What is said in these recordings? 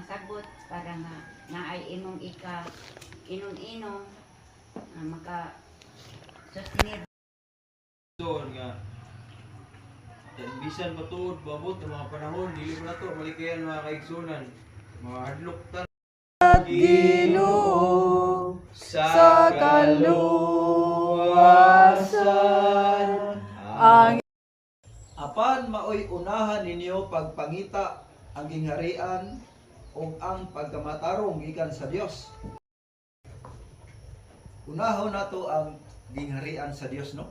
masabot para nga naay imong ika inom-inom maka sustenir. So nga bisan patuod babot ng mga panahon dili mo na to malikayan mga kaigsunan mga hadlok tan Ginoo sa kaluwasan ang apan maoy unahan ninyo pagpangita ang gingharian ug ang pagkamatarong gikan sa Dios. Unahon nato ang gingharian sa Dios, no?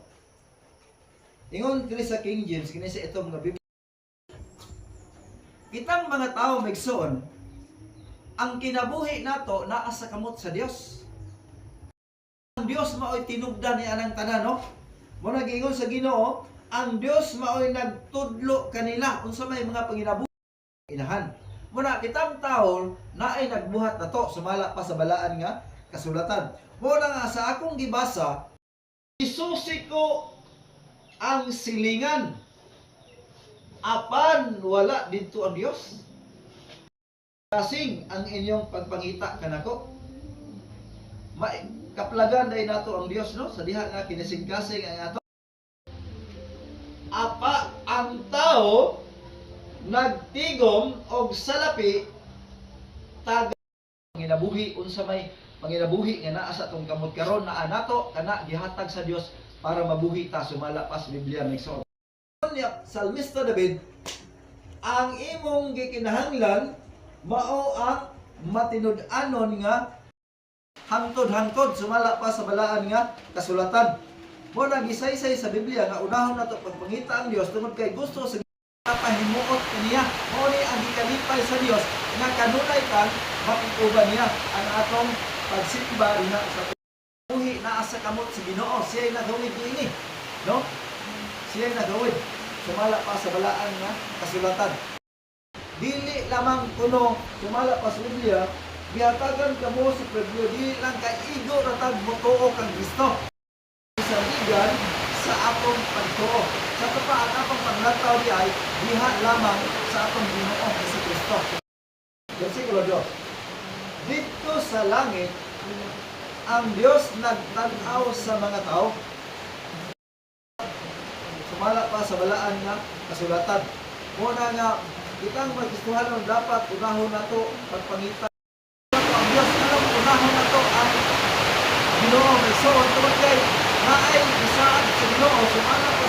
Ingon kini sa King James kini sa itong mga Biblia. Kitang mga tao migsoon ang kinabuhi nato naa sa kamot sa Dios. Ang Dios maoy tinubdan ni anang tanan, no? Mo nagingon sa Ginoo, ang Dios maoy nagtudlo kanila unsa may mga panginabuhi inahan. Muna kitang taon na ay nagbuhat na to, sumala pa sa balaan nga kasulatan. Muna nga sa akong gibasa, isusi ko ang silingan, apan wala dito ang Dios. Kasing ang inyong pagpangita kanako. Kaplagan dahil nato ang Dios, no? Sa diha nga kinasing-kasing ang ato. Apa ang tao nagtigom og salapi taga manginabuhi unsa may manginabuhi nga naa sa atong kamot karon naa nato kana gihatag sa Dios para mabuhi ta sumala pa sa Biblia migsoon. Salmista David, ang imong gikinahanglan mao ang matinud-anon nga hangtod-hangtod sumala pa sa balaan nga kasulatan. Mo nagisaysay sa Biblia nga unahon nato pagpangita ang Dios tungod kay gusto sa pahimuot kaniya. Mo ni ang gikalipay sa Dios nga kanunay kang makituban niya ang atong pagsimba diha sa buhi naa sa kamot sa Ginoo. Siya ay nagawid niini, no? Siya ay nagawid sumala pa sa balaan nga kasulatan. Dili lamang kuno sumala pa sa Biblia, gihatagan kamo sa Biblia dili lang kay igo ratag motuo kang Kristo. Sa bigan sa atong pagtuo. Sa pa ang atong panglataw di ay diha lamang sa atong Ginoo sa Kristo. Versikulo 2. Dito sa langit ang Dios nagtanaw sa mga tao. Sumala pa sa balaan nga kasulatan. Muna nga kitang magkistuhanon dapat unahon nato pagpangita ang Dios alam unahon nato ang Ginoo may soon tungod kay naay isaad sa Ginoo sumala pa